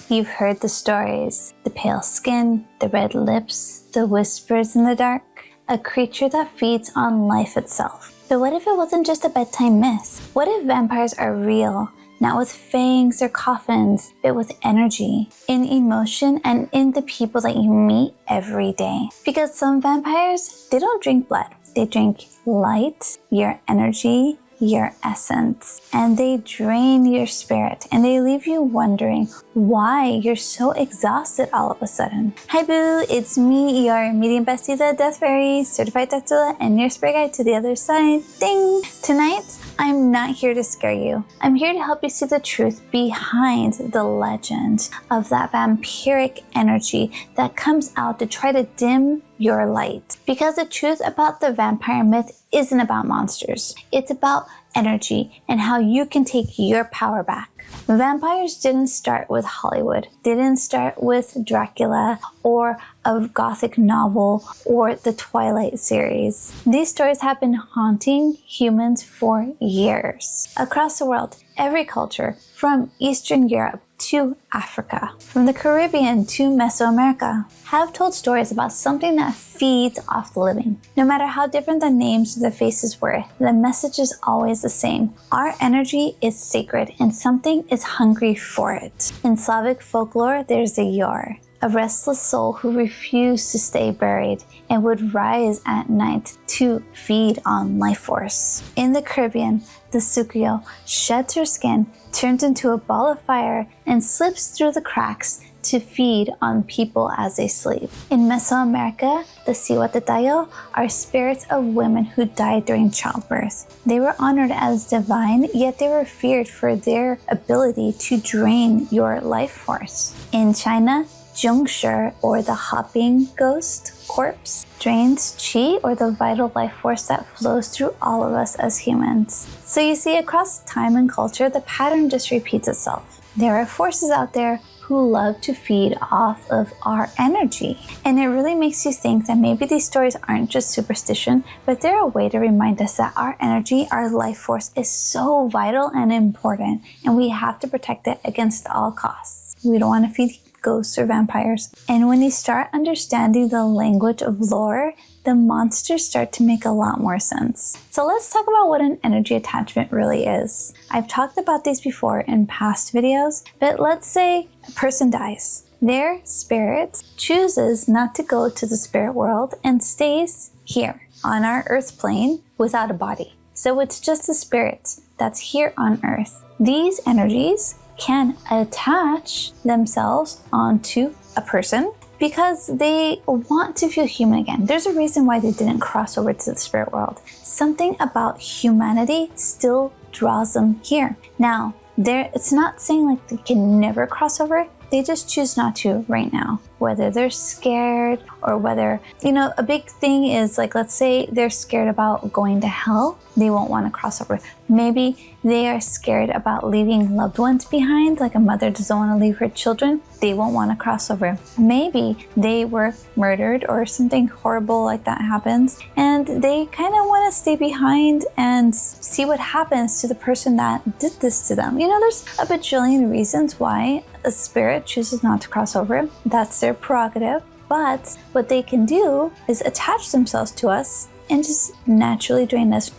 You've heard the stories, the pale skin, the red lips, the whispers in the dark, a creature that feeds on life itself. But what if it wasn't just a bedtime myth? What if vampires are real, not with fangs or coffins, but with energy, in emotion, and in the people that you meet every day? Because some vampires, they don't drink blood. They drink light, your energy, your essence, and they drain your spirit, and they leave you wondering why you're so exhausted all of a sudden. Hi boo, it's me, your medium bestie, the Death Fairy, certified death doula, and your spirit guide to the other side. Ding! Tonight, I'm not here to scare you. I'm here to help you see the truth behind the legend of that vampiric energy that comes out to try to dim your light. Because the truth about the vampire myth isn't about monsters. It's about energy and how you can take your power back. Vampires didn't start with Hollywood. They didn't start with Dracula or a gothic novel or the Twilight series. These stories have been haunting humans for years. Across the world, every culture, from Eastern Europe to Africa, from the Caribbean to Mesoamerica, have told stories about something that feeds off the living. No matter how different the names or the faces were, the message is always the same. Our energy is sacred and something is hungry for it. In Slavic folklore, there's a Yor, a restless soul who refused to stay buried and would rise at night to feed on life force. In the Caribbean, the Sukuyo sheds her skin, turns into a ball of fire, and slips through the cracks to feed on people as they sleep. In Mesoamerica, the Cihuatatayo are spirits of women who died during childbirth. They were honored as divine, yet they were feared for their ability to drain your life force. In China, Zhongshi, or the hopping ghost corpse, drains qi, or the vital life force that flows through all of us as humans. So you see, across time and culture, the pattern just repeats itself. There are forces out there who love to feed off of our energy. And it really makes you think that maybe these stories aren't just superstition, but they're a way to remind us that our energy, our life force, is so vital and important, and we have to protect it against all costs. We don't want to feed ghosts or vampires. And when you start understanding the language of lore, the monsters start to make a lot more sense. So let's talk about what an energy attachment really is. I've talked about these before in past videos, but let's say a person dies. Their spirit chooses not to go to the spirit world and stays here on our earth plane without a body. So it's just the spirit that's here on earth. These energies can attach themselves onto a person because they want to feel human again. There's a reason why they didn't cross over to the spirit world. Something about humanity still draws them here. Now, it's not saying like they can never cross over. They just choose not to right now. Whether they're scared or whether, a big thing is like, let's say they're scared about going to hell, they won't want to cross over. Maybe they are scared about leaving loved ones behind, like a mother doesn't want to leave her children, they won't want to cross over. Maybe they were murdered or something horrible like that happens, and they kind of want to stay behind and see what happens to the person that did this to them. There's a bajillion reasons why a spirit chooses not to cross over. That's their prerogative. But what they can do is attach themselves to us and just naturally drain us.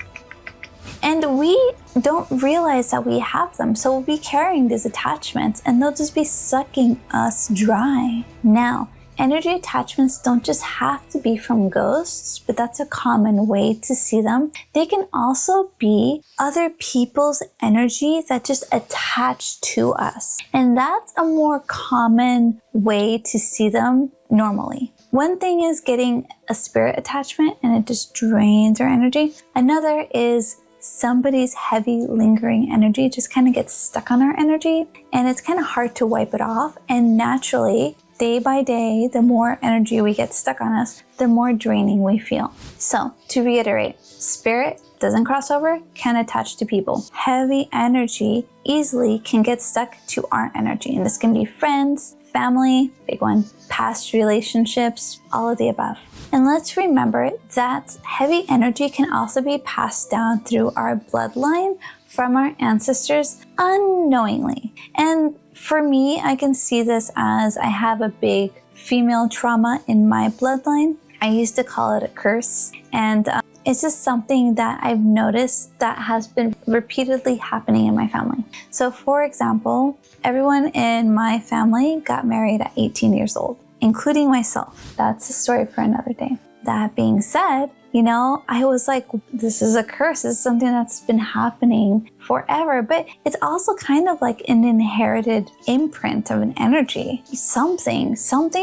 And we don't realize that we have them. So we'll be carrying these attachments and they'll just be sucking us dry. Now, energy attachments don't just have to be from ghosts, but that's a common way to see them. They can also be other people's energy that just attach to us. And that's a more common way to see them normally. One thing is getting a spirit attachment and it just drains our energy. Another is somebody's heavy lingering energy just kind of gets stuck on our energy and it's kind of hard to wipe it off. And naturally, day by day, the more energy we get stuck on us, the more draining we feel. So to reiterate, spirit doesn't cross over, can attach to people. Heavy energy easily can get stuck to our energy. And this can be friends, family, big one, past relationships, all of the above. And let's remember that heavy energy can also be passed down through our bloodline from our ancestors unknowingly. And for me, I can see this as I have a big female trauma in my bloodline. I used to call it a curse, and it's just something that I've noticed that has been repeatedly happening in my family. So for example, everyone in my family got married at 18 years old, including myself. That's a story for another day. That being said, I was like, this is a curse. This is something that's been happening forever. But it's also kind of like an inherited imprint of an energy. Something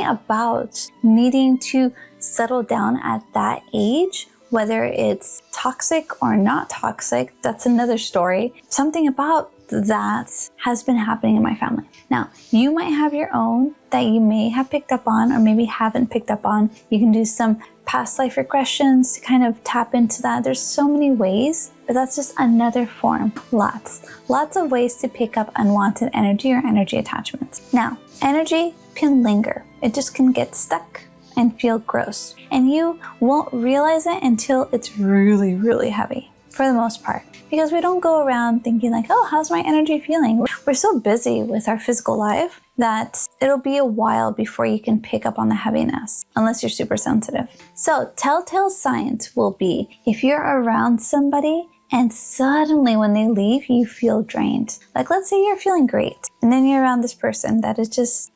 about needing to settle down at that age, whether it's toxic or not toxic, that's another story. Something about that has been happening in my family. Now, you might have your own that you may have picked up on or maybe haven't picked up on. You can do some past life regressions to kind of tap into that. There's so many ways, but that's just another form. Lots of ways to pick up unwanted energy or energy attachments. Now, energy can linger. It just can get stuck and feel gross. And you won't realize it until it's really, really heavy, for the most part. Because we don't go around thinking like, oh, how's my energy feeling? We're so busy with our physical life that it'll be a while before you can pick up on the heaviness, unless you're super sensitive. So telltale signs will be if you're around somebody and suddenly when they leave, you feel drained. Like let's say you're feeling great and then you're around this person that is just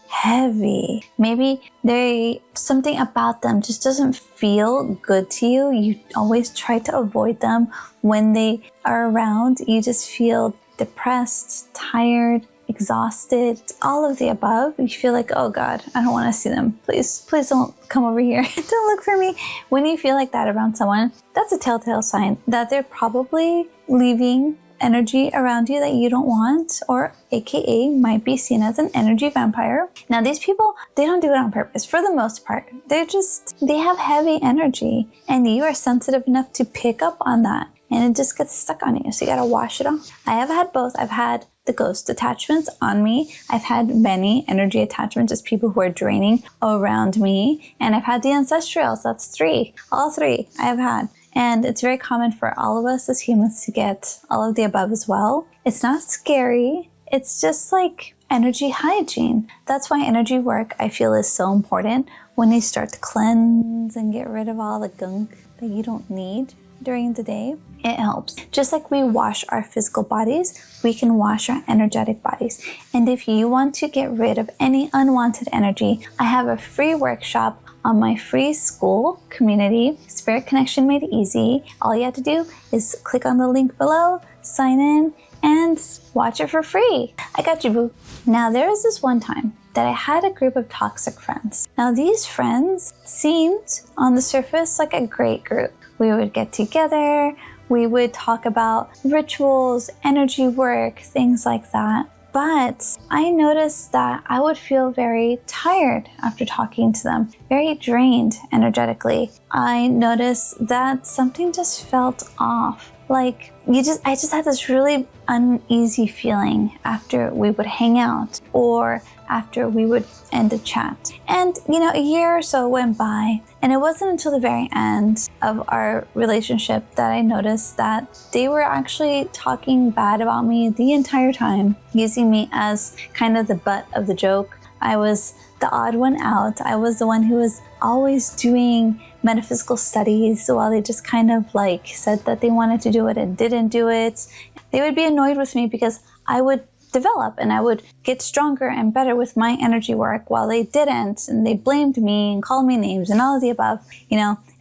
heavy. Maybe something about them just doesn't feel good to you. You always try to avoid them. When they are around, you just feel depressed, tired, exhausted, all of the above. You feel like, oh God, I don't want to see them. Please don't come over here. Don't look for me. When you feel like that around someone, that's a telltale sign that they're probably leaving energy around you that you don't want, or AKA might be seen as an energy vampire. Now these people, they don't do it on purpose for the most part. They have heavy energy and you are sensitive enough to pick up on that and it just gets stuck on you. So you gotta wash it off. I have had both. I've had the ghost attachments on me. I've had many energy attachments, just people who are draining around me. And I've had the ancestrals. That's 3. All 3 I have had. And it's very common for all of us as humans to get all of the above as well. It's not scary. It's just like energy hygiene. That's why energy work, I feel, is so important. When you start to cleanse and get rid of all the gunk that you don't need during the day, it helps. Just like we wash our physical bodies, we can wash our energetic bodies. And if you want to get rid of any unwanted energy, I have a free workshop on my free school community, Spirit Connection Made Easy. All you have to do is click on the link below, sign in, and watch it for free. I got you, boo. Now, there was this one time that I had a group of toxic friends. Now, these friends seemed on the surface like a great group. We would get together, we would talk about rituals, energy work, things like that. But I noticed that I would feel very tired after talking to them, very drained energetically. I noticed that something just felt off. Like I just had this really uneasy feeling after we would hang out or after we would end a chat. And a year or so went by, and it wasn't until the very end of our relationship that I noticed that they were actually talking bad about me the entire time, using me as kind of the butt of the joke. I was the odd one out. I was the one who was always doing metaphysical studies while they just kind of said that they wanted to do it and didn't do it. They would be annoyed with me because I would develop and I would get stronger and better with my energy work while they didn't, and they blamed me and called me names and all of the above.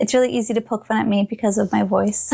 It's really easy to poke fun at me because of my voice.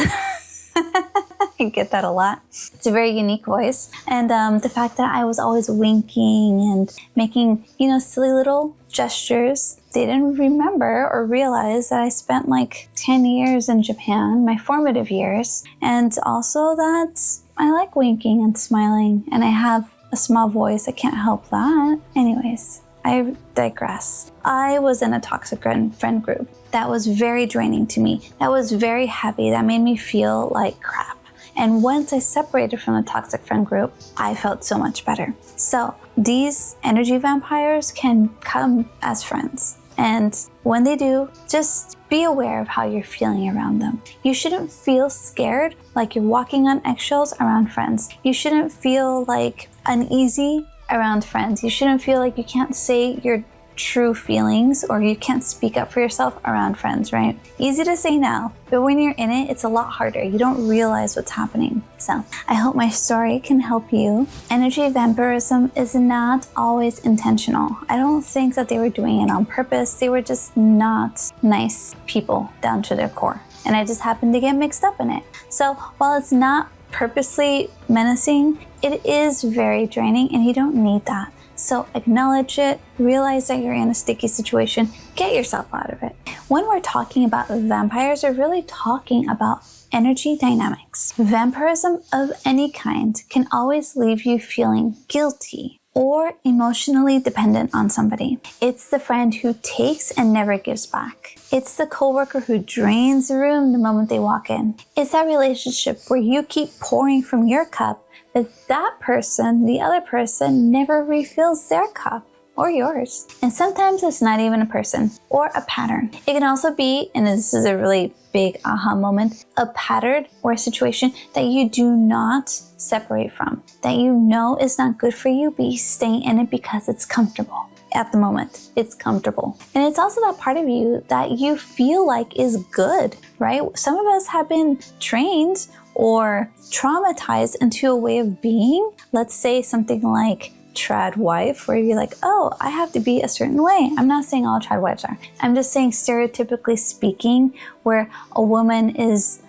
I get that a lot. It's a very unique voice. And the fact that I was always winking and making, silly little gestures. They didn't remember or realize that I spent 10 years in Japan, my formative years. And also that I like winking and smiling, and I have a small voice. I can't help that. Anyways, I digress. I was in a toxic friend group that was very draining to me. That was very heavy. That made me feel like crap. And once I separated from the toxic friend group, I felt so much better. So these energy vampires can come as friends. And when they do, just be aware of how you're feeling around them. You shouldn't feel scared like you're walking on eggshells around friends. You shouldn't feel like uneasy around friends. You shouldn't feel like you can't say your true feelings or you can't speak up for yourself around friends, right? Easy to say now, but when you're in it, it's a lot harder. You don't realize what's happening. So I hope my story can help you. Energy vampirism is not always intentional. I don't think that they were doing it on purpose. They were just not nice people down to their core. And I just happened to get mixed up in it. So while it's not purposely menacing, it is very draining and you don't need that. So acknowledge it, realize that you're in a sticky situation, get yourself out of it. When we're talking about vampires, we're really talking about energy dynamics. Vampirism of any kind can always leave you feeling guilty or emotionally dependent on somebody. It's the friend who takes and never gives back. It's the coworker who drains the room the moment they walk in. It's that relationship where you keep pouring from your cup, but that person, the other person, never refills their cup or yours. And sometimes it's not even a person or a pattern. It can also be, and this is a really big aha moment, a pattern or a situation that you do not separate from, that you know is not good for you, but you stay in it because it's comfortable. At the moment, it's comfortable. And it's also that part of you that you feel like is good, right? Some of us have been trained or traumatized into a way of being. Let's say something like trad wife, where you're like, oh, I have to be a certain way. I'm not saying all trad wives are. I'm just saying stereotypically speaking, where a woman is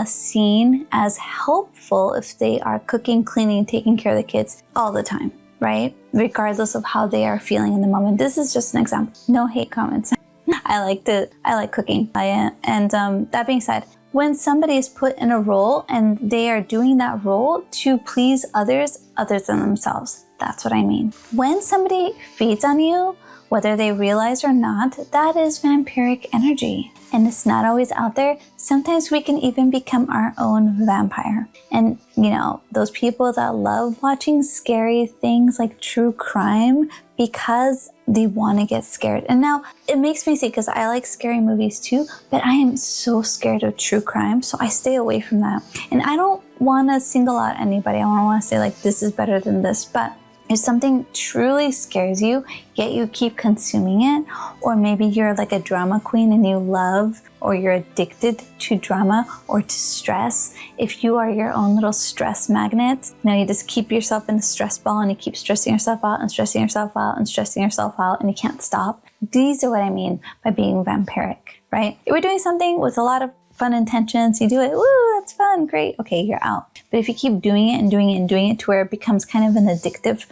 seen as helpful if they are cooking, cleaning, taking care of the kids all the time, right? Regardless of how they are feeling in the moment. This is just an example. No hate comments. I like cooking. That being said, when somebody is put in a role and they are doing that role to please others other than themselves, that's what I mean. When somebody feeds on you, whether they realize or not, that is vampiric energy. And it's not always out there. Sometimes we can even become our own vampire. And, you know, those people that love watching scary things like true crime because they want to get scared. And now it makes me think, because I like scary movies too, but I am so scared of true crime, so I stay away from that. And I don't want to single out anybody. I don't want to say like this is better than this, but if something truly scares you, yet you keep consuming it, or maybe you're like a drama queen and you love, or you're addicted to drama or to stress, if you are your own little stress magnet, you know, you just keep yourself in the stress ball and you keep stressing yourself out and stressing yourself out and stressing yourself out and you can't stop. These are what I mean by being vampiric, right? If we're doing something with a lot of fun intentions, you do it, woo, that's fun, great, okay, you're out. But if you keep doing it and doing it and doing it to where it becomes kind of an addictive,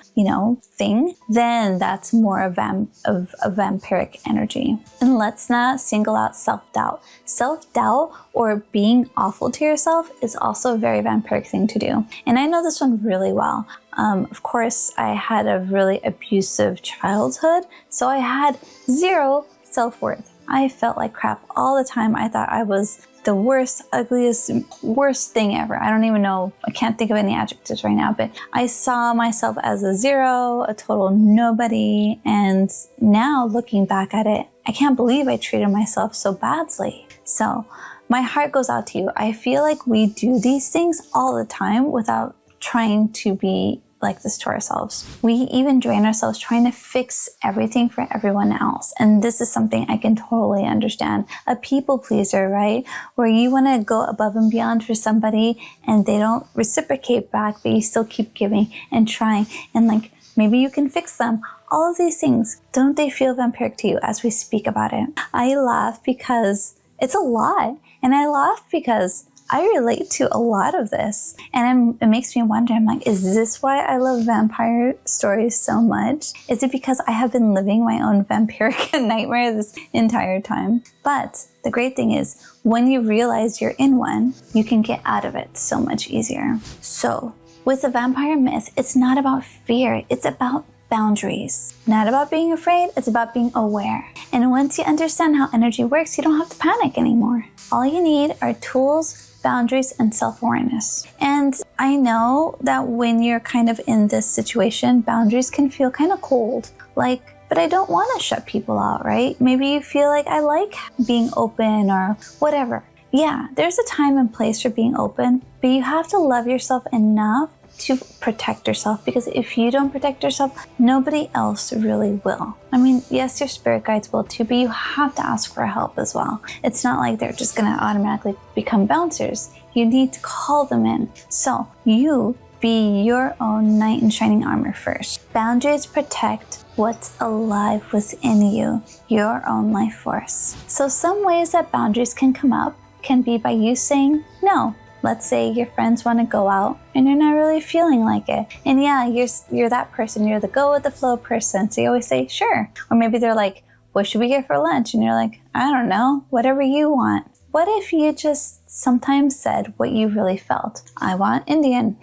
thing, then that's more of a vampiric energy. And let's not single out self-doubt. Self-doubt or being awful to yourself is also a very vampiric thing to do. And I know this one really well. Of course, I had a really abusive childhood, so I had zero self-worth. I felt like crap all the time. I thought I was the worst, ugliest, worst thing ever. I don't even know, I can't think of any adjectives right now, but I saw myself as a zero, a total nobody. And now looking back at it, I can't believe I treated myself so badly. So my heart goes out to you. I feel like we do these things all the time without trying to be like this to ourselves. We even drain ourselves trying to fix everything for everyone else. And this is something I can totally understand. A people pleaser, right? Where you want to go above and beyond for somebody and they don't reciprocate back, but you still keep giving and trying. And like, maybe you can fix them. All of these things, don't they feel vampiric to you as we speak about it? I laugh because it's a lot. And I laugh because I relate to a lot of this, and it makes me wonder, I'm like, is this why I love vampire stories so much? Is it because I have been living my own vampiric nightmare this entire time? But the great thing is, when you realize you're in one, you can get out of it so much easier. So, with the vampire myth, it's not about fear, it's about boundaries. Not about being afraid, it's about being aware. And once you understand how energy works, you don't have to panic anymore. All you need are tools, boundaries, and self-awareness. And I know that when you're kind of in this situation, boundaries can feel kind of cold. Like, but I don't want to shut people out, right? Maybe you feel like I like being open or whatever. Yeah, there's a time and place for being open, but you have to love yourself enough to protect yourself, because if you don't protect yourself, nobody else really will. I mean, yes, your spirit guides will too, but you have to ask for help as well. It's not like they're just going to automatically become bouncers. You need to call them in. So you be your own knight in shining armor first. Boundaries protect what's alive within you, your own life force. So some ways that boundaries can come up can be by you saying no. Let's say your friends want to go out and you're not really feeling like it. And yeah, you're that person. You're the go with the flow person. So you always say, sure. Or maybe they're like, what should we get for lunch? And you're like, I don't know, whatever you want. What if you just sometimes said what you really felt? I want Indian.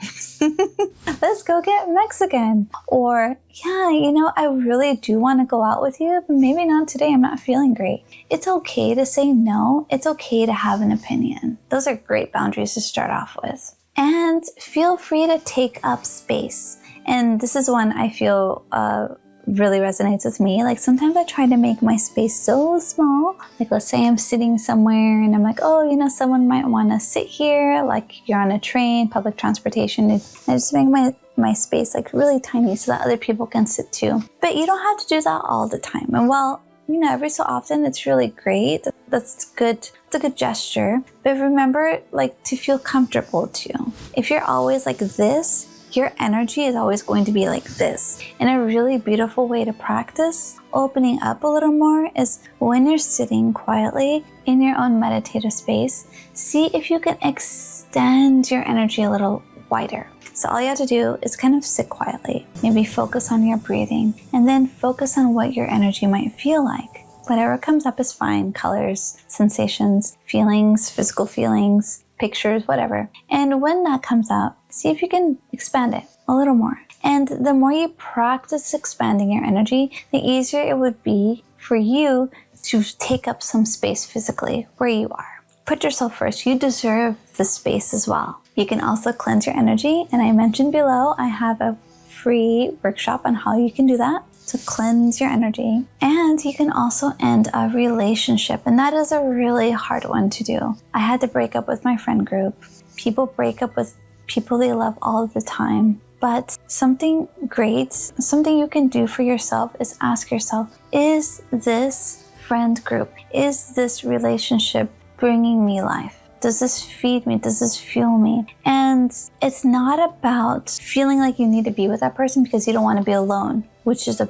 Let's go get Mexican. Or, yeah, I really do want to go out with you, but maybe not today. I'm not feeling great. It's okay to say no. It's okay to have an opinion. Those are great boundaries to start off with. And feel free to take up space. And this is one I feel really resonates with me. Like sometimes I try to make my space so small. Like let's say I'm sitting somewhere and I'm like, oh, someone might want to sit here. Like you're on a train, public transportation. And I just make my space like really tiny so that other people can sit too. But you don't have to do that all the time. And while, every so often it's really great. That's good. It's a good gesture. But remember like to feel comfortable too. If you're always like this, your energy is always going to be like this. And a really beautiful way to practice opening up a little more is when you're sitting quietly in your own meditative space, see if you can extend your energy a little wider. So all you have to do is kind of sit quietly, maybe focus on your breathing, and then focus on what your energy might feel like. Whatever comes up is fine. Colors, sensations, feelings, physical feelings, pictures, whatever. And when that comes up, see if you can expand it a little more. And the more you practice expanding your energy, the easier it would be for you to take up some space physically where you are. Put yourself first. You deserve the space as well. You can also cleanse your energy. And I mentioned below, I have a free workshop on how you can do that to cleanse your energy. And you can also end a relationship. And that is a really hard one to do. I had to break up with my friend group. People break up with people they love all the time. But something great, something you can do for yourself is ask yourself, is this friend group, is this relationship bringing me life? Does this feed me? Does this fuel me? And it's not about feeling like you need to be with that person because you don't want to be alone, which is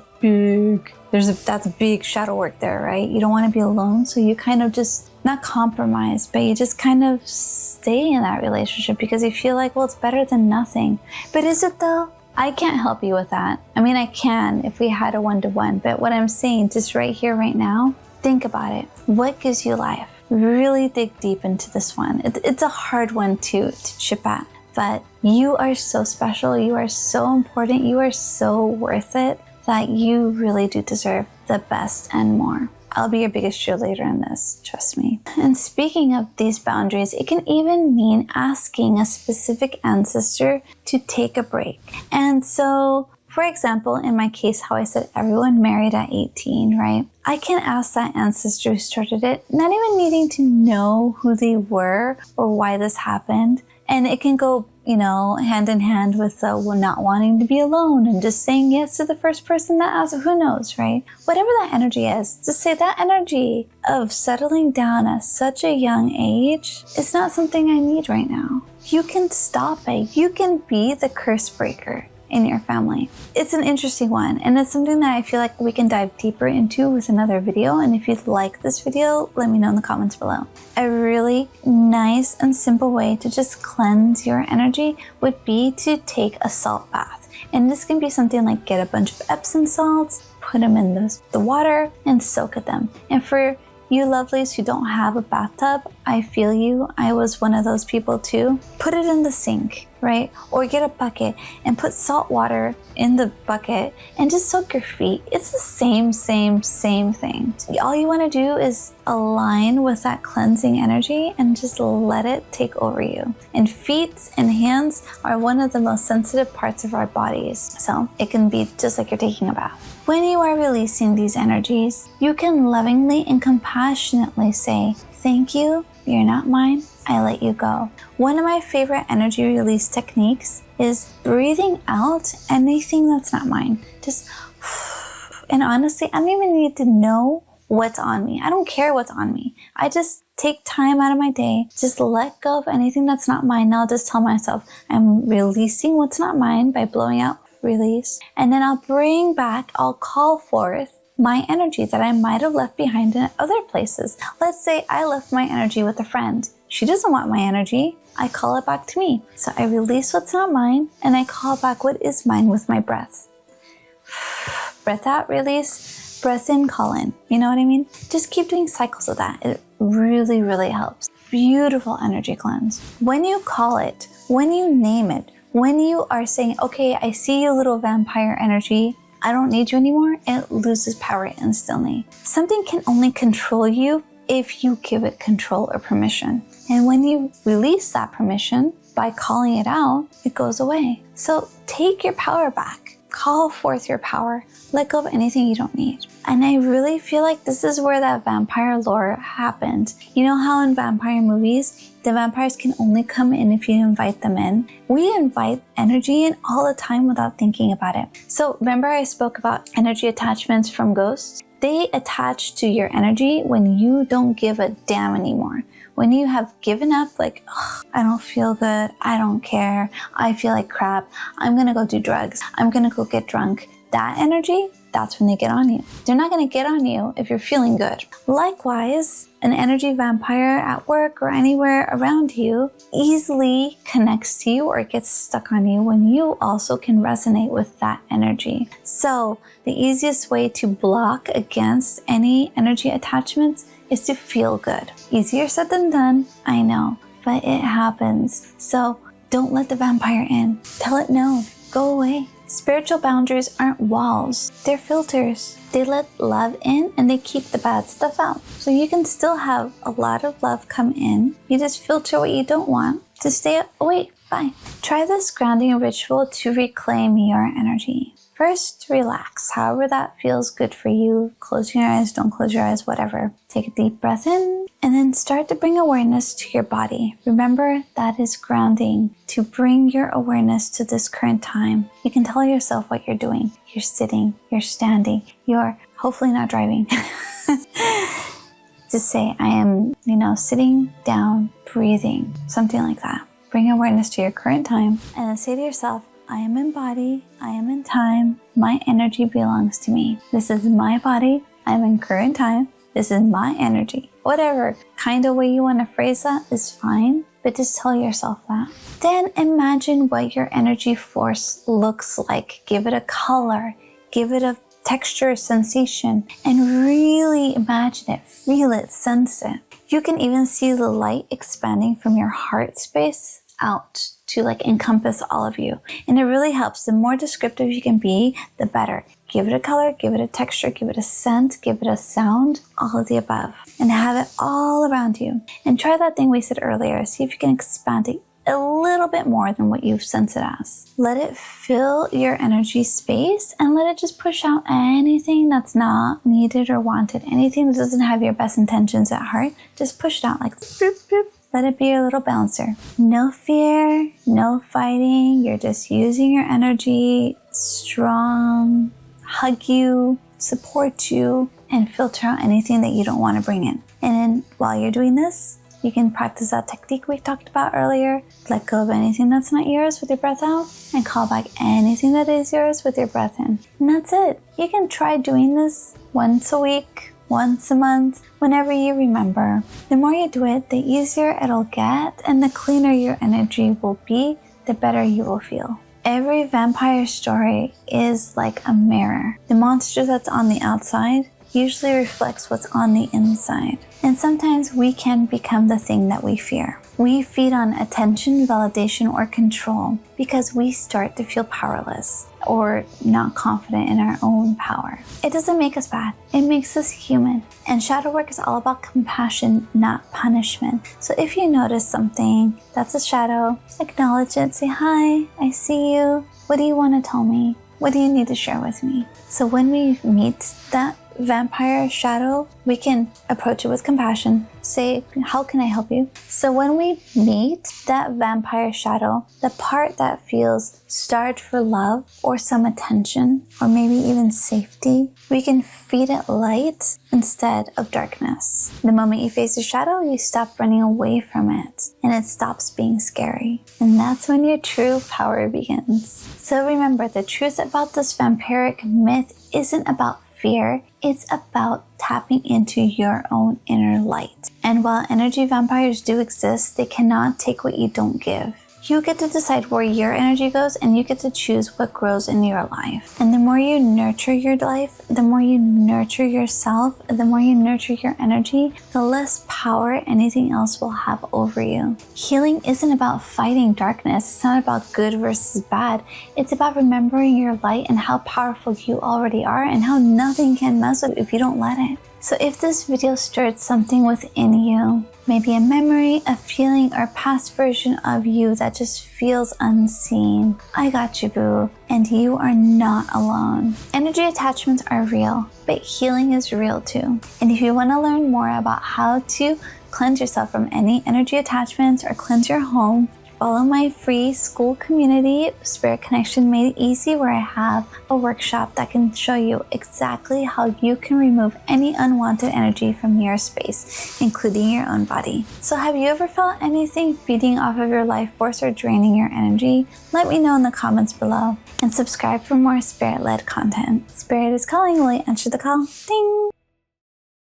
that's big shadow work there, right? You don't want to be alone. So you kind of just not compromise, but you just kind of stay in that relationship because you feel like, well, it's better than nothing. But is it though? I can't help you with that. I mean, I can if we had a one-to-one, but what I'm saying just right here, right now, think about it. What gives you life? Really dig deep into this one. It's a hard one to chip at, but you are so special. You are so important. You are so worth it that you really do deserve the best and more. I'll be your biggest cheerleader in this, trust me. And speaking of these boundaries, it can even mean asking a specific ancestor to take a break. And so, for example, in my case, how I said everyone married at 18, right? I can ask that ancestor who started it, not even needing to know who they were or why this happened. And it can go, hand in hand with not wanting to be alone and just saying yes to the first person that asks, who knows, right? Whatever that energy is, just say that energy of settling down at such a young age is not something I need right now. You can stop it. You can be the curse breaker in your family. It's an interesting one, and it's something that I feel like we can dive deeper into with another video. And if you'd like this video, let me know in the comments below. A really nice and simple way to just cleanse your energy would be to take a salt bath. And this can be something like get a bunch of Epsom salts, put them in the water, and soak at them. And for you lovelies who don't have a bathtub, I feel you. I was one of those people too. Put it in the sink, right? Or get a bucket and put salt water in the bucket and just soak your feet. It's the same thing. All you want to do is align with that cleansing energy and just let it take over you. And feet and hands are one of the most sensitive parts of our bodies. So it can be just like you're taking a bath. When you are releasing these energies, you can lovingly and compassionately say, thank you, you're not mine, I let you go. One of my favorite energy release techniques is breathing out anything that's not mine. Just, and honestly, I don't even need to know what's on me. I don't care what's on me. I just take time out of my day, just let go of anything that's not mine. Now I'll just tell myself I'm releasing what's not mine by blowing out release. And then I'll call forth my energy that I might have left behind in other places. Let's say I left my energy with a friend. She doesn't want my energy. I call it back to me. So I release what's not mine and I call back what is mine with my breath. Breath out, release, breath in, call in. You know what I mean? Just keep doing cycles of that. It really, really helps. Beautiful energy cleanse. When you call it, when you name it, when you are saying, okay, I see you, little vampire energy, I don't need you anymore, it loses power instantly. Something can only control you if you give it control or permission. And when you release that permission by calling it out, it goes away. So take your power back. Call forth your power. Let go of anything you don't need. And I really feel like this is where that vampire lore happened. You know how in vampire movies, the vampires can only come in if you invite them in? We invite energy in all the time without thinking about it. So remember I spoke about energy attachments from ghosts? They attach to your energy when you don't give a damn anymore. When you have given up, like, I don't feel good, I don't care, I feel like crap, I'm gonna go do drugs, I'm gonna go get drunk. That energy, that's when they get on you. They're not gonna get on you if you're feeling good. Likewise, an energy vampire at work or anywhere around you easily connects to you or gets stuck on you when you also can resonate with that energy. So the easiest way to block against any energy attachments is to feel good. Easier said than done, I know, but it happens. So don't let the vampire in. Tell it no, go away. Spiritual boundaries aren't walls, they're filters. They let love in and they keep the bad stuff out. So you can still have a lot of love come in. You just filter what you don't want to stay away. Bye. Try this grounding ritual to reclaim your energy. First, relax. However that feels good for you. Close your eyes, don't close your eyes, whatever. Take a deep breath in and then start to bring awareness to your body. Remember, that is grounding, to bring your awareness to this current time. You can tell yourself what you're doing. You're sitting, you're standing, you're hopefully not driving. Just say, I am, sitting down, breathing, something like that. Bring awareness to your current time and then say to yourself, I am in body, I am in time, my energy belongs to me. This is my body, I'm in current time, this is my energy. Whatever kind of way you want to phrase that is fine, but just tell yourself that. Then imagine what your energy force looks like. Give it a color, give it a texture, sensation, and really imagine it, feel it, sense it. You can even see the light expanding from your heart space out to encompass all of you. And it really helps. The more descriptive you can be, the better. Give it a color, give it a texture, give it a scent, give it a sound, all of the above. And have it all around you. And try that thing we said earlier. See if you can expand it a little bit more than what you've sensed it as. Let it fill your energy space and let it just push out anything that's not needed or wanted. Anything that doesn't have your best intentions at heart, just push it out like boop, boop. Let it be your little bouncer. No fear, no fighting. You're just using your energy, strong, hug you, support you, and filter out anything that you don't want to bring in. And then while you're doing this, you can practice that technique we talked about earlier. Let go of anything that's not yours with your breath out and call back anything that is yours with your breath in. And that's it. You can try doing this once a week, once a month, whenever you remember. The more you do it, the easier it'll get, and the cleaner your energy will be, the better you will feel. Every vampire story is like a mirror. The monster that's on the outside usually reflects what's on the inside. And sometimes we can become the thing that we fear. We feed on attention, validation, or control because we start to feel powerless or not confident in our own power. It doesn't make us bad. It makes us human. And shadow work is all about compassion, not punishment. So if you notice something that's a shadow, acknowledge it. Say, hi, I see you. What do you want to tell me? What do you need to share with me? So when we meet that vampire shadow, we can approach it with compassion. Say, how can I help you? So when we meet that vampire shadow, the part that feels starved for love or some attention or maybe even safety, we can feed it light instead of darkness. The moment you face a shadow, you stop running away from it and it stops being scary. And that's when your true power begins. So remember, the truth about this vampiric myth isn't about fear, it's about tapping into your own inner light. And while energy vampires do exist, they cannot take what you don't give. You get to decide where your energy goes, and you get to choose what grows in your life. And the more you nurture your life, the more you nurture yourself, the more you nurture your energy, the less power anything else will have over you. Healing isn't about fighting darkness. It's not about good versus bad. It's about remembering your light and how powerful you already are and how nothing can mess with you if you don't let it. So if this video stirred something within you, maybe a memory, a feeling, or past version of you that just feels unseen, I got you, boo, and you are not alone. Energy attachments are real, but healing is real too. And if you want to learn more about how to cleanse yourself from any energy attachments or cleanse your home, follow my free school community, Spirit Connection Made Easy, where I have a workshop that can show you exactly how you can remove any unwanted energy from your space, including your own body. So have you ever felt anything feeding off of your life force or draining your energy? Let me know in the comments below. And subscribe for more spirit-led content. Spirit is calling. Will you answer the call? Ding!